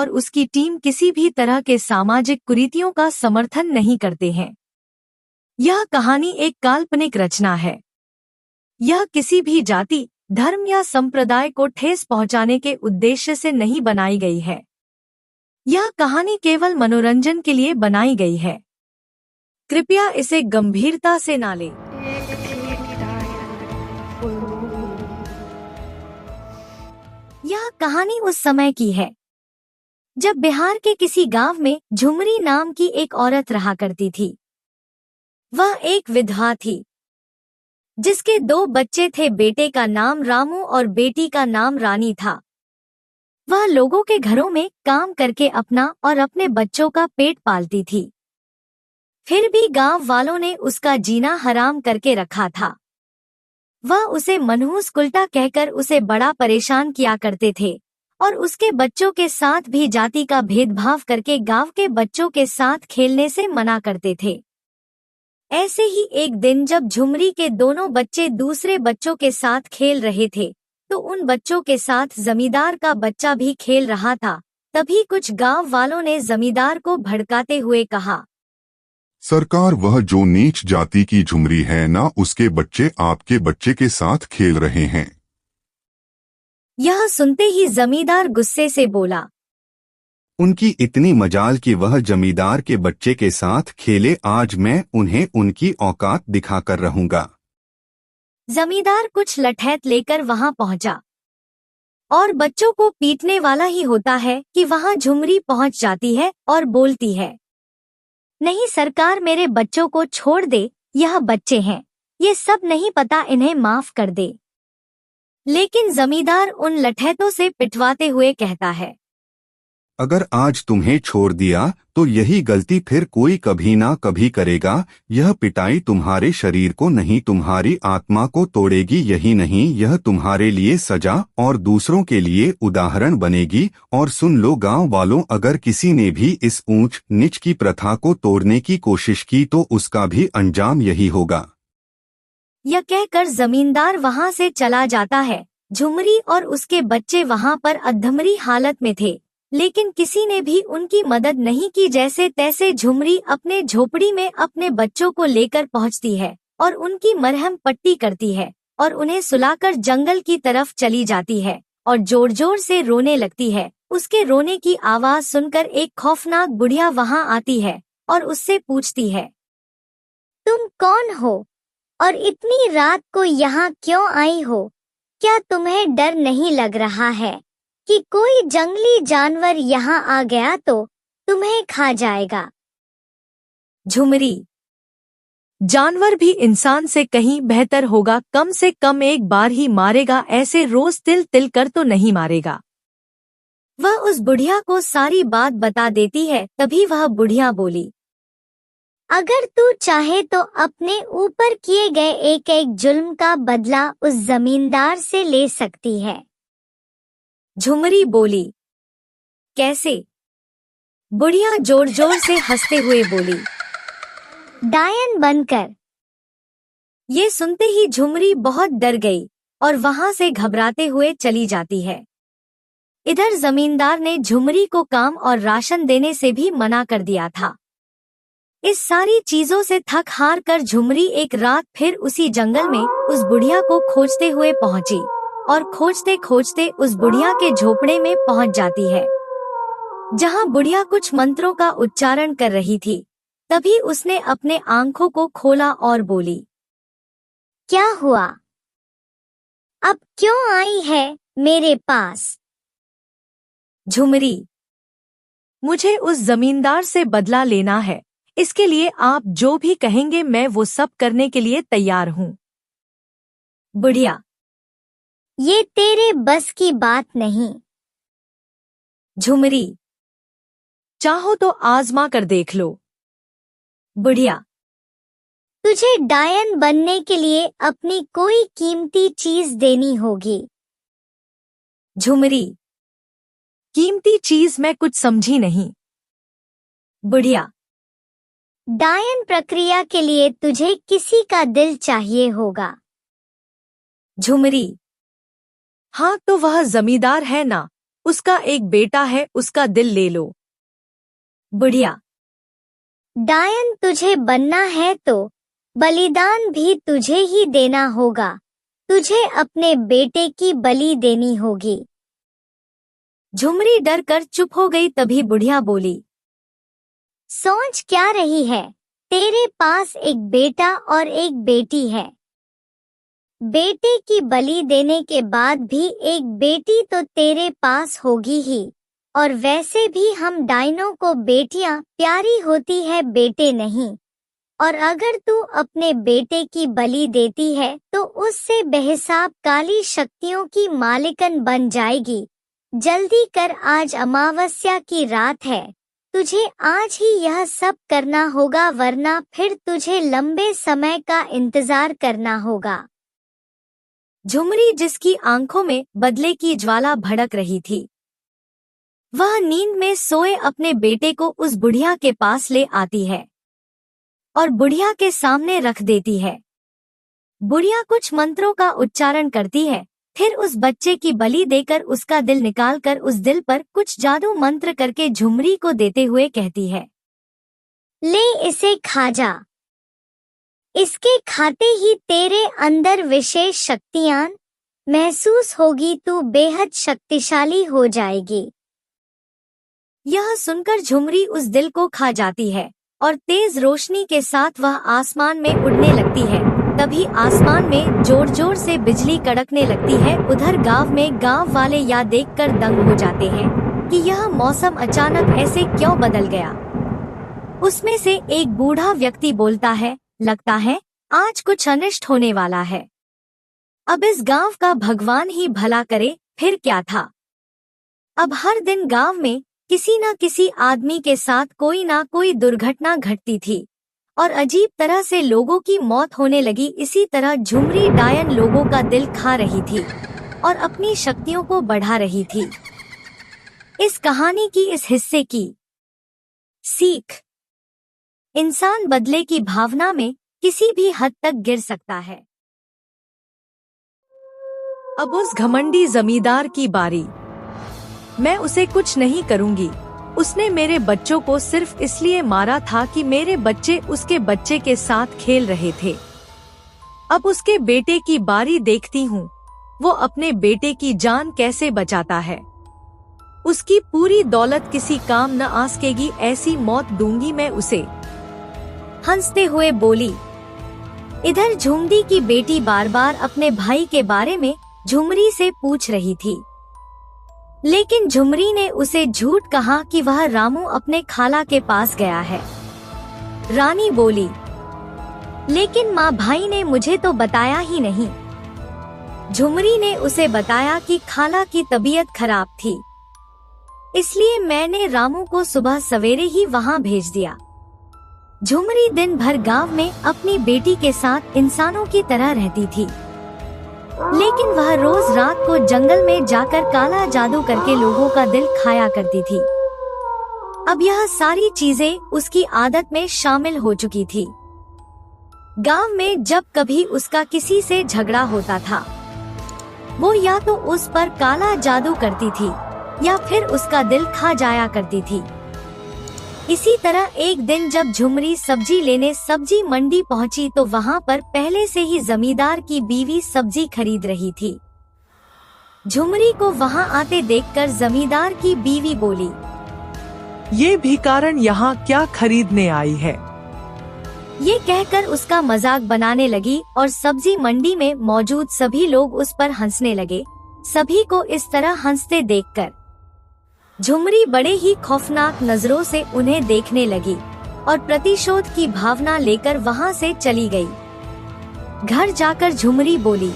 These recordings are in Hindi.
और उसकी टीम किसी भी तरह के सामाजिक कुरीतियों का समर्थन नहीं करते हैं। यह कहानी एक काल्पनिक रचना है। यह किसी भी जाति, धर्म या संप्रदाय को ठेस पहुंचाने के उद्देश्य से नहीं बनाई गई है। यह कहानी केवल मनोरंजन के लिए बनाई गई है। कृपया इसे गंभीरता से ना लें। यह कहानी उस समय की है जब बिहार के किसी गांव में झुमरी नाम की एक औरत रहा करती थी। वह एक विधवा थी जिसके 2 बच्चे थे। बेटे का नाम रामू और बेटी का नाम रानी था। वह लोगों के घरों में काम करके अपना और अपने बच्चों का पेट पालती थी। फिर भी गांव वालों ने उसका जीना हराम करके रखा था। वह उसे मनहूस कुल्टा कहकर उसे बड़ा परेशान किया करते थे और उसके बच्चों के साथ भी जाति का भेदभाव करके गांव के बच्चों के साथ खेलने से मना करते थे। ऐसे ही एक दिन जब झुमरी के दोनों बच्चे दूसरे बच्चों के साथ खेल रहे थे तो उन बच्चों के साथ जमींदार का बच्चा भी खेल रहा था। तभी कुछ गांव वालों ने जमींदार को भड़काते हुए कहा, सरकार, वह जो नीच जाति की झुमरी है ना, उसके बच्चे आपके बच्चे के साथ खेल रहे हैं। यह सुनते ही जमींदार गुस्से से बोला, उनकी इतनी मजाल कि वह जमींदार के बच्चे के साथ खेले। आज मैं उन्हें उनकी औकात दिखाकर रहूंगा। जमींदार कुछ लठैत लेकर वहां पहुंचा और बच्चों को पीटने वाला ही होता है कि वहां झुमरी पहुंच जाती है और बोलती है, नहीं सरकार, मेरे बच्चों को छोड़ दे, यह बच्चे हैं, ये सब नहीं पता, इन्हें माफ कर दे। लेकिन जमींदार उन लठैतों से पिटवाते हुए कहता है, अगर आज तुम्हें छोड़ दिया तो यही गलती फिर कोई कभी ना कभी करेगा। यह पिटाई तुम्हारे शरीर को नहीं, तुम्हारी आत्मा को तोड़ेगी। यही नहीं, यह तुम्हारे लिए सजा और दूसरों के लिए उदाहरण बनेगी। और सुन लो गांव वालों, अगर किसी ने भी इस ऊंच नीच की प्रथा को तोड़ने की कोशिश की तो उसका भी अंजाम यही होगा। यह कहकर जमींदार वहां से चला जाता है। झुमरी और उसके बच्चे वहां पर अधमरी हालत में थे, लेकिन किसी ने भी उनकी मदद नहीं की। जैसे तैसे झुमरी अपने झोपड़ी में अपने बच्चों को लेकर पहुंचती है और उनकी मरहम पट्टी करती है और उन्हें सुलाकर जंगल की तरफ चली जाती है और जोर जोर से रोने लगती है। उसके रोने की आवाज सुनकर एक खौफनाक बुढ़िया वहां आती है और उससे पूछती है, तुम कौन हो और इतनी रात को यहाँ क्यों आई हो? क्या तुम्हें डर नहीं लग रहा है कि कोई जंगली जानवर यहाँ आ गया तो तुम्हें खा जाएगा? झुमरी, जानवर भी इंसान से कहीं बेहतर होगा, कम से कम एक बार ही मारेगा, ऐसे रोज तिल तिल कर तो नहीं मारेगा। वह उस बुढ़िया को सारी बात बता देती है। तभी वह बुढ़िया बोली, अगर तू चाहे तो अपने ऊपर किए गए एक एक जुल्म का बदला उस जमींदार से ले सकती है। झुमरी बोली, कैसे? बुढ़िया जोर जोर से हंसते हुए बोली, डायन बनकर। ये सुनते ही झुमरी बहुत डर गई और वहां से घबराते हुए चली जाती है। इधर जमींदार ने झुमरी को काम और राशन देने से भी मना कर दिया था। इस सारी चीजों से थक हार कर झुमरी एक रात फिर उसी जंगल में उस बुढ़िया को खोजते हुए पहुंची और खोजते खोजते उस बुढ़िया के झोपड़े में पहुंच जाती है, जहां बुढ़िया कुछ मंत्रों का उच्चारण कर रही थी। तभी उसने अपने आंखों को खोला और बोली, क्या हुआ? अब क्यों आई है मेरे पास? झुमरी, मुझे उस जमींदार से बदला लेना है, इसके लिए आप जो भी कहेंगे मैं वो सब करने के लिए तैयार हूँ। बुढ़िया, ये तेरे बस की बात नहीं। झुमरी, चाहो तो आजमा कर देख लो। बुढ़िया, तुझे डायन बनने के लिए अपनी कोई कीमती चीज देनी होगी। झुमरी, कीमती चीज मैं कुछ समझी नहीं। बुढ़िया, डायन प्रक्रिया के लिए तुझे किसी का दिल चाहिए होगा। झुमरी, हाँ तो वह जमींदार है ना, उसका एक बेटा है, उसका दिल ले लो। बुढ़िया, डायन तुझे बनना है तो बलिदान भी तुझे ही देना होगा। तुझे अपने बेटे की बलि देनी होगी। झुमरी डर कर चुप हो गई। तभी बुढ़िया बोली, सोच क्या रही है? तेरे पास एक बेटा और एक बेटी है। बेटे की बलि देने के बाद भी एक बेटी तो तेरे पास होगी ही। और वैसे भी हम डायनों को बेटियां प्यारी होती है, बेटे नहीं। और अगर तू अपने बेटे की बलि देती है तो उससे बेहिसाब काली शक्तियों की मालिकन बन जाएगी। जल्दी कर, आज अमावस्या की रात है। तुझे आज ही यह सब करना होगा, वरना फिर तुझे लंबे समय का इंतजार करना होगा। झुमरी, जिसकी आंखों में बदले की ज्वाला भड़क रही थी, वह नींद में सोए अपने बेटे को उस बुढ़िया के पास ले आती है और बुढ़िया के सामने रख देती है। बुढ़िया कुछ मंत्रों का उच्चारण करती है, फिर उस बच्चे की बलि देकर उसका दिल निकालकर उस दिल पर कुछ जादू मंत्र करके झुमरी को देते हुए कहती है, ले इसे खा जा। इसके खाते ही तेरे अंदर विशेष शक्तियां महसूस होगी, तू बेहद शक्तिशाली हो जाएगी। यह सुनकर झुमरी उस दिल को खा जाती है और तेज रोशनी के साथ वह आसमान में उड़ने लगती है। तभी आसमान में जोर जोर से बिजली कड़कने लगती है। उधर गांव वाले यह देखकर दंग हो जाते हैं कि यह मौसम अचानक ऐसे क्यों बदल गया। उसमें से एक बूढ़ा व्यक्ति बोलता है, लगता है आज कुछ अनिष्ट होने वाला है। अब इस गांव का भगवान ही भला करे, फिर क्या था। अब हर दिन गांव में किसी न किसी आदमी के साथ कोई ना कोई दुर्घटना घटती थी और अजीब तरह से लोगों की मौत होने लगी। इसी तरह झुमरी डायन लोगों का दिल खा रही थी और अपनी शक्तियों को बढ़ा रही थी। इस कहानी की इस हिस्से की सीख, इंसान बदले की भावना में किसी भी हद तक गिर सकता है। अब उस घमंडी जमींदार की बारी। मैं उसे कुछ नहीं करूंगी। उसने मेरे बच्चों को सिर्फ इसलिए मारा था कि मेरे बच्चे उसके बच्चे के साथ खेल रहे थे। अब उसके बेटे की बारी देखती हूँ, वो अपने बेटे की जान कैसे बचाता है। उसकी पूरी दौलत किसी काम न आ सकेगी, ऐसी मौत दूंगी मैं उसे। हंसते हुए बोली। इधर झुमरी की बेटी बार बार अपने भाई के बारे में झुमरी से पूछ रही थी, लेकिन झुमरी ने उसे झूठ कहा कि वह रामू अपने खाला के पास गया है। रानी बोली, लेकिन माँ, भाई ने मुझे तो बताया ही नहीं। झुमरी ने उसे बताया कि खाला की तबीयत खराब थी, इसलिए मैंने रामू को सुबह सवेरे ही वहाँ भेज दिया। झुमरी दिन भर गांव में अपनी बेटी के साथ इंसानों की तरह रहती थी, लेकिन वह रोज रात को जंगल में जाकर काला जादू करके लोगों का दिल खाया करती थी। अब यह सारी चीजें उसकी आदत में शामिल हो चुकी थी। गांव में जब कभी उसका किसी से झगड़ा होता था, वो या तो उस पर काला जादू करती थी या फिर उसका दिल खा जाया करती थी। इसी तरह एक दिन जब झुमरी सब्जी लेने सब्जी मंडी पहुंची तो वहां पर पहले से ही जमींदार की बीवी सब्जी खरीद रही थी। झुमरी को वहां आते देखकर जमींदार की बीवी बोली, ये भिखारन यहाँ क्या खरीदने आई है। ये कहकर उसका मजाक बनाने लगी और सब्जी मंडी में मौजूद सभी लोग उस पर हंसने लगे। सभी को इस तरह हंसते देखकर झुमरी बड़े ही खौफनाक नजरों से उन्हें देखने लगी और प्रतिशोध की भावना लेकर वहां से चली गई। घर जाकर झुमरी बोली,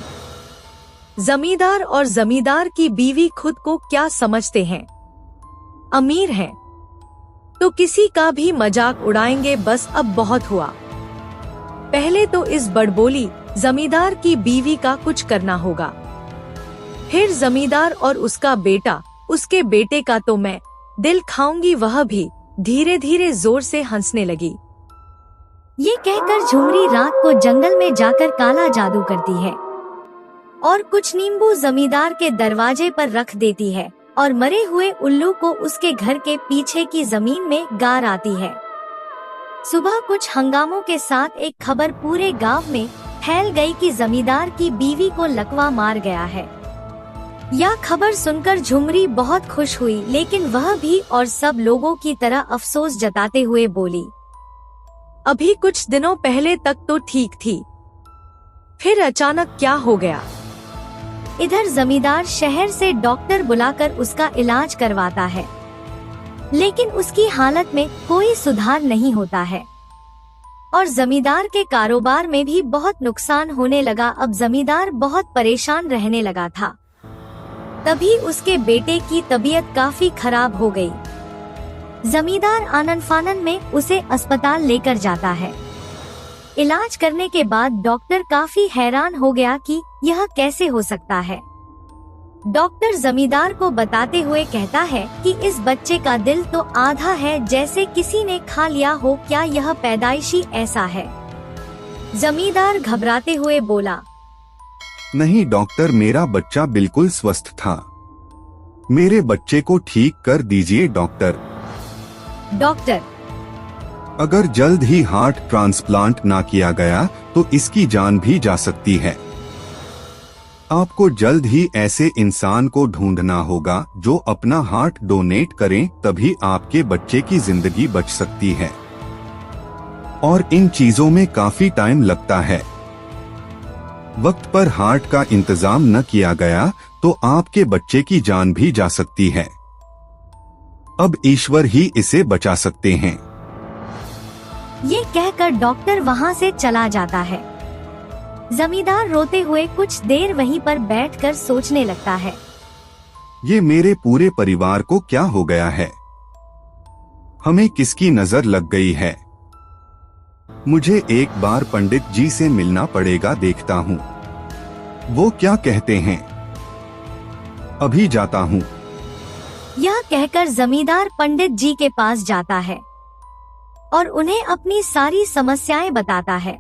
जमींदार और जमींदार की बीवी खुद को क्या समझते हैं, अमीर हैं तो किसी का भी मजाक उड़ाएंगे, बस अब बहुत हुआ। पहले तो इस बड़बोली जमींदार की बीवी का कुछ करना होगा, फिर जमींदार और उसका बेटा, उसके बेटे का तो मैं दिल खाऊंगी। वह भी धीरे धीरे जोर से हंसने लगी। ये कहकर झुमरी रात को जंगल में जाकर काला जादू करती है और कुछ नींबू जमींदार के दरवाजे पर रख देती है और मरे हुए उल्लू को उसके घर के पीछे की जमीन में गाड़ आती है। सुबह कुछ हंगामों के साथ एक खबर पूरे गांव में फैल गई कि जमींदार की बीवी को लकवा मार गया है। यह खबर सुनकर झुमरी बहुत खुश हुई, लेकिन वह भी और सब लोगों की तरह अफसोस जताते हुए बोली, अभी कुछ दिनों पहले तक तो ठीक थी, फिर अचानक क्या हो गया? इधर जमींदार शहर से डॉक्टर बुलाकर उसका इलाज करवाता है, लेकिन उसकी हालत में कोई सुधार नहीं होता है और जमींदार के कारोबार में भी बहुत नुकसान होने लगा। अब जमींदार बहुत परेशान रहने लगा था। तभी उसके बेटे की तबीयत काफी खराब हो गई। जमींदार आनन फानन में उसे अस्पताल लेकर जाता है। इलाज करने के बाद डॉक्टर काफी हैरान हो गया कि यह कैसे हो सकता है। डॉक्टर जमींदार को बताते हुए कहता है कि इस बच्चे का दिल तो आधा है, जैसे किसी ने खा लिया हो। क्या यह पैदाइशी ऐसा है? जमींदार घबराते हुए बोला, नहीं डॉक्टर, मेरा बच्चा बिल्कुल स्वस्थ था। मेरे बच्चे को ठीक कर दीजिए डॉक्टर। डॉक्टर, अगर जल्द ही हार्ट ट्रांसप्लांट ना किया गया तो इसकी जान भी जा सकती है। आपको जल्द ही ऐसे इंसान को ढूंढना होगा जो अपना हार्ट डोनेट करें, तभी आपके बच्चे की जिंदगी बच सकती है। और इन चीजों में काफी टाइम लगता है। वक्त पर हार्ट का इंतजाम न किया गया तो आपके बच्चे की जान भी जा सकती है। अब ईश्वर ही इसे बचा सकते हैं। ये कहकर डॉक्टर वहाँ से चला जाता है। जमींदार रोते हुए कुछ देर वहीं पर बैठकर सोचने लगता है, ये मेरे पूरे परिवार को क्या हो गया है? हमें किसकी नजर लग गई है? मुझे एक बार पंडित जी से मिलना पड़ेगा, देखता हूँ वो क्या कहते हैं। अभी जाता हूँ। यह कहकर जमींदार पंडित जी के पास जाता है और उन्हें अपनी सारी समस्याएं बताता है।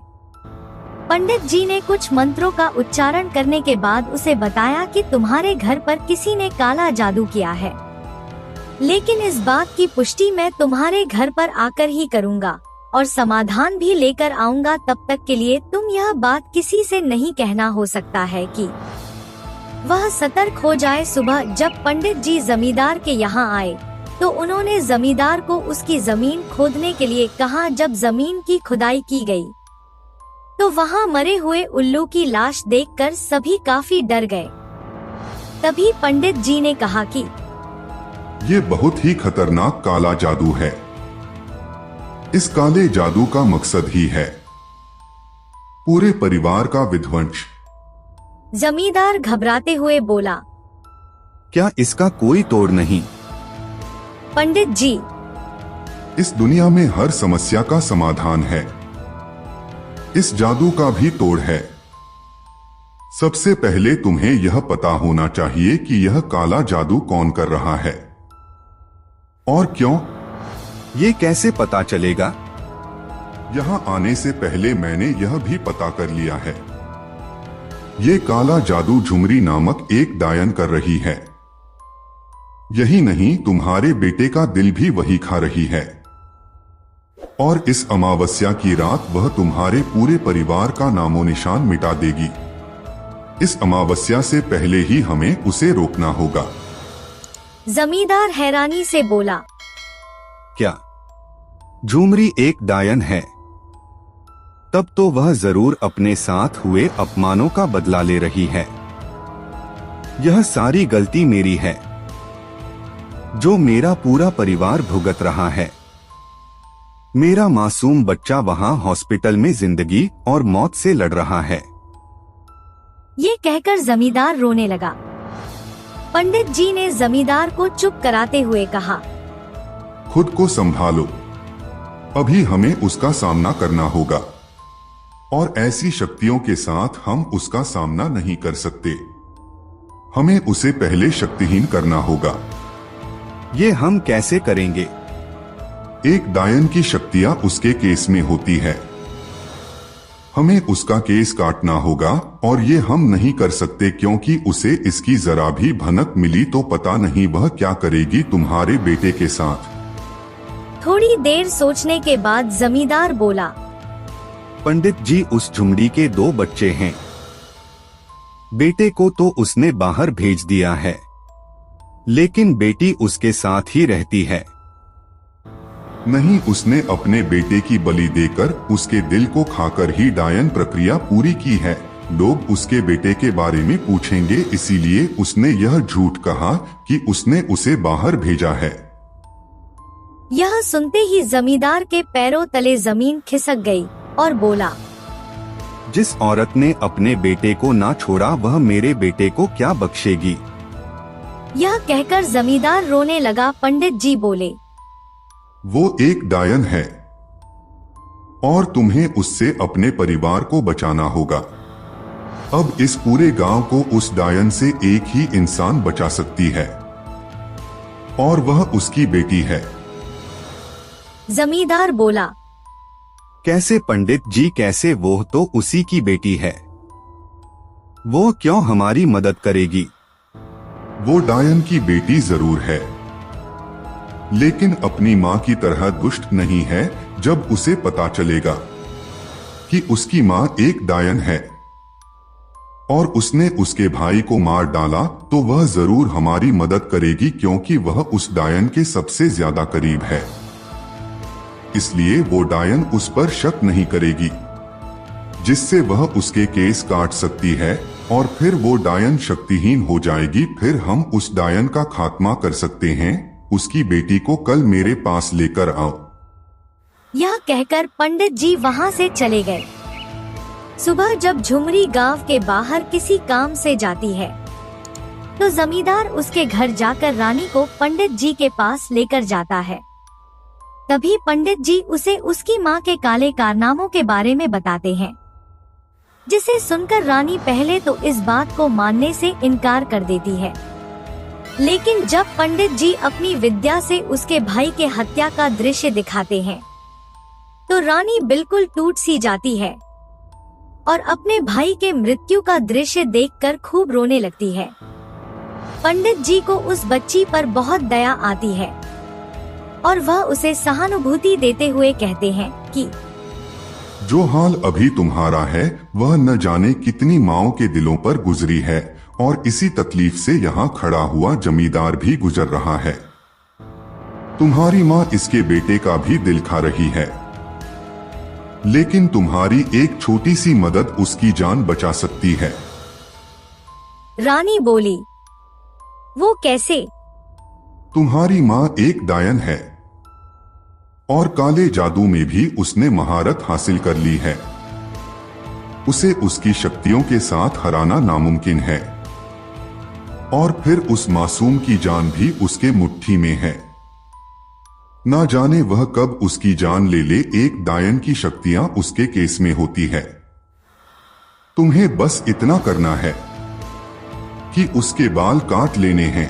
पंडित जी ने कुछ मंत्रों का उच्चारण करने के बाद उसे बताया कि तुम्हारे घर पर किसी ने काला जादू किया है, लेकिन इस बात की पुष्टि मैं तुम्हारे घर पर आकर ही करूँगा और समाधान भी लेकर आऊँगा। तब तक के लिए तुम यह बात किसी से नहीं कहना। हो सकता है कि वह सतर्क हो जाए। सुबह जब पंडित जी जमींदार के यहाँ आए तो उन्होंने जमींदार को उसकी जमीन खोदने के लिए कहा। जब जमीन की खुदाई की गई तो वहाँ मरे हुए उल्लू की लाश देखकर सभी काफी डर गए। तभी पंडित जी ने कहा कि ये बहुत ही खतरनाक काला जादू है। इस काले जादू का मकसद ही है पूरे परिवार का विध्वंस। जमींदार घबराते हुए बोला, क्या इसका कोई तोड़ नहीं? पंडित जी, इस दुनिया में हर समस्या का समाधान है, इस जादू का भी तोड़ है। सबसे पहले तुम्हें यह पता होना चाहिए कि यह काला जादू कौन कर रहा है और क्यों। ये कैसे पता चलेगा? यहाँ आने से पहले मैंने यह भी पता कर लिया है। ये काला जादू झुमरी नामक एक दायन कर रही है। यही नहीं, तुम्हारे बेटे का दिल भी वही खा रही है और इस अमावस्या की रात वह तुम्हारे पूरे परिवार का नामो निशान मिटा देगी। इस अमावस्या से पहले ही हमें उसे रोकना होगा। जमींदार हैरानी से बोला, क्या झुमरी एक डायन है? तब तो वह जरूर अपने साथ हुए अपमानों का बदला ले रही है। यह सारी गलती मेरी है जो मेरा पूरा परिवार भुगत रहा है। मेरा मासूम बच्चा वहां हॉस्पिटल में जिंदगी और मौत से लड़ रहा है। ये कहकर जमींदार रोने लगा। पंडित जी ने जमींदार को चुप कराते हुए कहा, खुद को संभालो, अभी हमें उसका सामना करना होगा और ऐसी शक्तियों के साथ हम उसका सामना नहीं कर सकते। हमें उसे पहले शक्तिहीन करना होगा। ये हम कैसे करेंगे? एक डायन की शक्तियां उसके केस में होती है। हमें उसका केस काटना होगा और ये हम नहीं कर सकते क्योंकि उसे इसकी जरा भी भनक मिली तो पता नहीं वह क्या करेगी तुम्हारे बेटे के साथ। थोड़ी देर सोचने के बाद जमींदार बोला, पंडित जी, उस झुमरी के 2 बच्चे हैं। बेटे को तो उसने बाहर भेज दिया है, लेकिन बेटी उसके साथ ही रहती है। नहीं, उसने अपने बेटे की बलि देकर उसके दिल को खाकर ही डायन प्रक्रिया पूरी की है। लोग उसके बेटे के बारे में पूछेंगे, इसीलिए उसने यह झूठ कहा कि उसने उसे बाहर भेजा है। यह सुनते ही जमींदार के पैरों तले जमीन खिसक गई और बोला, जिस औरत ने अपने बेटे को ना छोड़ा वह मेरे बेटे को क्या बख्शेगी। यह कहकर जमींदार रोने लगा। पंडित जी बोले, वो एक डायन है और तुम्हें उससे अपने परिवार को बचाना होगा। अब इस पूरे गांव को उस डायन से एक ही इंसान बचा सकती है और वह उसकी बेटी है। जमींदार बोला, कैसे पंडित जी, कैसे? वो तो उसी की बेटी है, वो क्यों हमारी मदद करेगी? वो डायन की बेटी जरूर है, लेकिन अपनी माँ की तरह दुष्ट नहीं है। जब उसे पता चलेगा कि उसकी माँ एक डायन है और उसने उसके भाई को मार डाला तो वह जरूर हमारी मदद करेगी क्योंकि वह उस डायन के सबसे ज्यादा करीब है। इसलिए वो डायन उस पर शक नहीं करेगी, जिससे वह उसके केस काट सकती है और फिर वो डायन शक्तिहीन हो जाएगी। फिर हम उस डायन का खात्मा कर सकते हैं। उसकी बेटी को कल मेरे पास लेकर आओ। यह कहकर पंडित जी वहां से चले गए। सुबह जब झुमरी गांव के बाहर किसी काम से जाती है तो जमींदार उसके घर जाकर रानी को पंडित जी के पास लेकर जाता है। तभी पंडित जी उसे उसकी माँ के काले कारनामों के बारे में बताते हैं, जिसे सुनकर रानी पहले तो इस बात को मानने से इनकार कर देती है, लेकिन जब पंडित जी अपनी विद्या से उसके भाई के हत्या का दृश्य दिखाते हैं तो रानी बिल्कुल टूट सी जाती है और अपने भाई के मृत्यु का दृश्य देखकर खूब रोने लगती है। पंडित जी को उस बच्ची पर बहुत दया आती है और वह उसे सहानुभूति देते हुए कहते हैं कि जो हाल अभी तुम्हारा है वह न जाने कितनी माँओं के दिलों पर गुजरी है और इसी तकलीफ से यहाँ खड़ा हुआ जमींदार भी गुजर रहा है। तुम्हारी माँ इसके बेटे का भी दिल खा रही है, लेकिन तुम्हारी एक छोटी सी मदद उसकी जान बचा सकती है। रानी बोली, वो कैसे? तुम्हारी माँ एक डायन है और काले जादू में भी उसने महारत हासिल कर ली है। उसे उसकी शक्तियों के साथ हराना नामुमकिन है और फिर उस मासूम की जान भी उसके मुट्ठी में है। ना जाने वह कब उसकी जान ले ले। एक डायन की शक्तियां उसके केस में होती है। तुम्हें बस इतना करना है कि उसके बाल काट लेने हैं,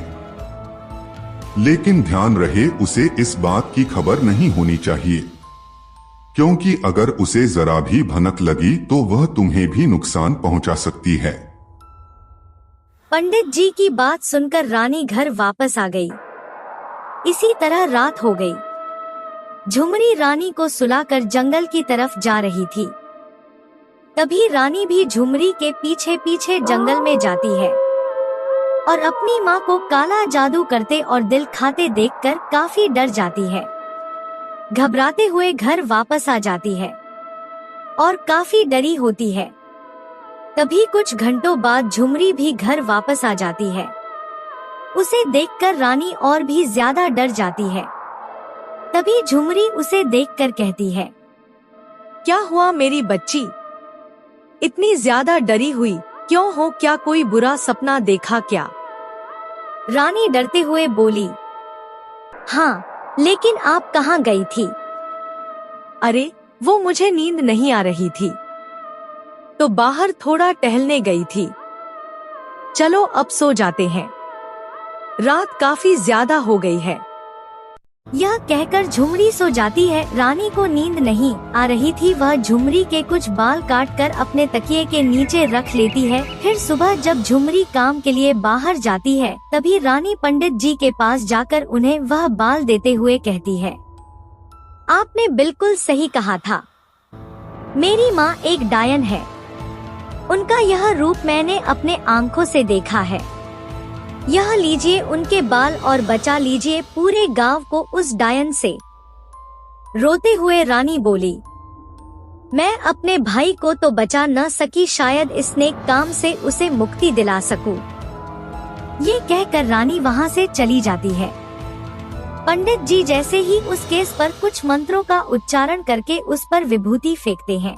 लेकिन ध्यान रहे उसे इस बात की खबर नहीं होनी चाहिए, क्योंकि अगर उसे जरा भी भनक लगी तो वह तुम्हें भी नुकसान पहुंचा सकती है। पंडित जी की बात सुनकर रानी घर वापस आ गई। इसी तरह रात हो गई। झुमरी रानी को सुलाकर जंगल की तरफ जा रही थी। तभी रानी भी झुमरी के पीछे पीछे जंगल में जाती है और अपनी माँ को काला जादू करते और दिल खाते देखकर काफी डर जाती है। घबराते हुए घर वापस आ जाती है और काफी डरी होती है। तभी कुछ घंटों बाद झुमरी भी घर वापस आ जाती है। उसे देखकर रानी और भी ज्यादा डर जाती है। तभी झुमरी उसे देखकर कहती है, क्या हुआ मेरी बच्ची? इतनी ज्यादा डरी हुई क्यों हो? क्या कोई बुरा सपना देखा क्या? रानी डरते हुए बोली, हाँ, लेकिन आप कहाँ गई थी? अरे, वो मुझे नींद नहीं आ रही थी तो बाहर थोड़ा टहलने गई थी। चलो अब सो जाते हैं, रात काफी ज्यादा हो गई है। यह कहकर झुमरी सो जाती है। रानी को नींद नहीं आ रही थी। वह झुमरी के कुछ बाल काटकर अपने तकिए के नीचे रख लेती है। फिर सुबह जब झुमरी काम के लिए बाहर जाती है, तभी रानी पंडित जी के पास जाकर उन्हें वह बाल देते हुए कहती है, आपने बिल्कुल सही कहा था। मेरी माँ एक डायन है। उनका यह रूप मैंने अपने आंखों से देखा है। यह लीजिए उनके बाल और बचा लीजिए पूरे गांव को उस डायन से। रोते हुए रानी बोली, मैं अपने भाई को तो बचा न सकी, शायद इस नेक काम से उसे मुक्ति दिला सकूं। ये कहकर रानी वहां से चली जाती है। पंडित जी जैसे ही उस केस पर कुछ मंत्रों का उच्चारण करके उस पर विभूति फेंकते हैं।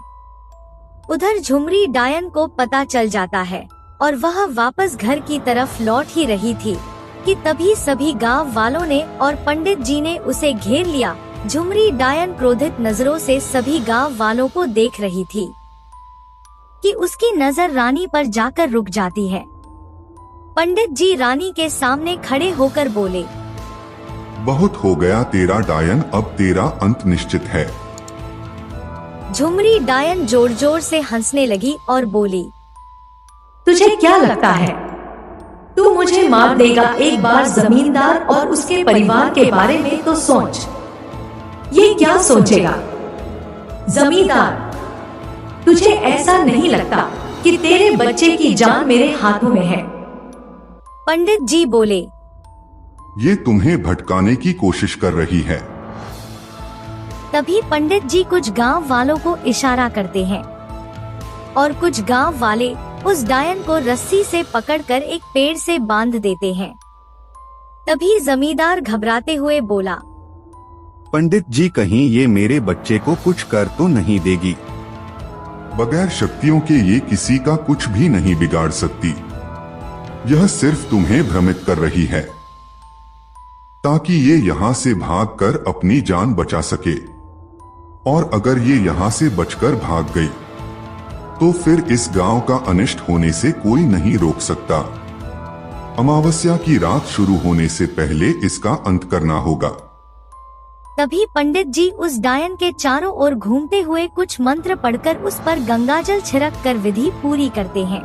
उधर झुमरी डायन को पता चल जाता है और वह वापस घर की तरफ लौट ही रही थी कि तभी सभी गांव वालों ने और पंडित जी ने उसे घेर लिया। झुमरी डायन क्रोधित नजरों से सभी गांव वालों को देख रही थी कि उसकी नजर रानी पर जाकर रुक जाती है। पंडित जी रानी के सामने खड़े होकर बोले, बहुत हो गया तेरा डायन, अब तेरा अंत निश्चित है। झुमरी डायन जोर जोर से हंसने लगी और बोली, तुझे क्या लगता है तू मुझे मार देगा? एक बार जमींदार और उसके परिवार के बारे में तो सोच। ये क्या सोचेगा? जमींदार, तुझे ऐसा नहीं लगता कि तेरे बच्चे की जान मेरे हाथों में है? पंडित जी बोले, ये तुम्हें भटकाने की कोशिश कर रही है। तभी पंडित जी कुछ गांव वालों को इशारा करते हैं और कुछ गांव वाले उस डायन को रस्सी से पकड़कर एक पेड़ से बांध देते हैं। तभी जमींदार घबराते हुए बोला, पंडित जी कहीं ये मेरे बच्चे को कुछ कर तो नहीं देगी? बगैर शक्तियों के ये किसी का कुछ भी नहीं बिगाड़ सकती। यह सिर्फ तुम्हें भ्रमित कर रही है ताकि ये यहाँ से भागकर अपनी जान बचा सके। और अगर ये यहाँ से बचकर भाग गई तो फिर इस गांव का अनिष्ट होने से कोई नहीं रोक सकता। अमावस्या की रात शुरू होने से पहले इसका अंत करना होगा। तभी पंडित जी उस डायन के चारों ओर घूमते हुए कुछ मंत्र पढ़कर उस पर गंगाजल छिड़क कर विधि पूरी करते हैं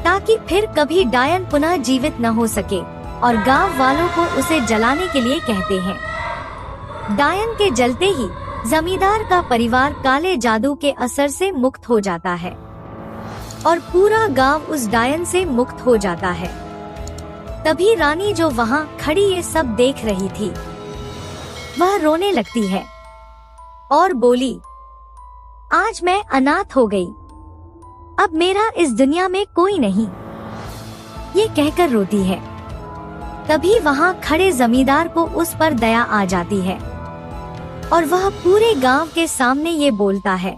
ताकि फिर कभी डायन पुनः जीवित न हो सके, और गांव वालों को उसे जलाने के लिए कहते हैं। डायन के जलते ही जमींदार का परिवार काले जादू के असर से मुक्त हो जाता है और पूरा गांव उस डायन से मुक्त हो जाता है। तभी रानी जो वहां खड़ी ये सब देख रही थी, वह रोने लगती है और बोली, आज मैं अनाथ हो गई, अब मेरा इस दुनिया में कोई नहीं। ये कहकर रोती है। तभी वहां खड़े जमींदार को उस पर दया आ जाती है और वह पूरे गांव के सामने ये बोलता है,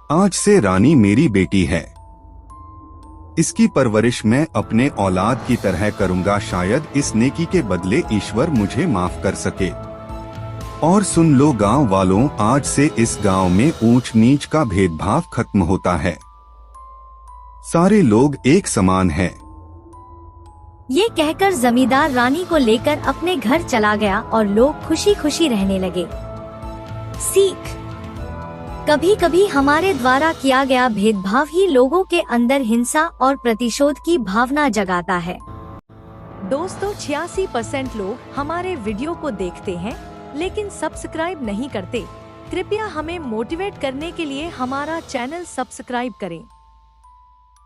आज से रानी मेरी बेटी है। इसकी परवरिश मैं अपने औलाद की तरह करूंगा। शायद इस नेकी के बदले ईश्वर मुझे माफ कर सके। और सुन लो गांव वालों, आज से इस गांव में ऊंच नीच का भेदभाव खत्म होता है। सारे लोग एक समान हैं। ये कहकर जमींदार रानी को लेकर अपने घर चला गया और लोग खुशी खुशी रहने लगे। सीख: कभी कभी हमारे द्वारा किया गया भेदभाव ही लोगों के अंदर हिंसा और प्रतिशोध की भावना जगाता है। दोस्तों, 86% लोग हमारे वीडियो को देखते हैं लेकिन सब्सक्राइब नहीं करते। कृपया हमें मोटिवेट करने के लिए हमारा चैनल सब्सक्राइब करें।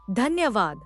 धन्यवाद।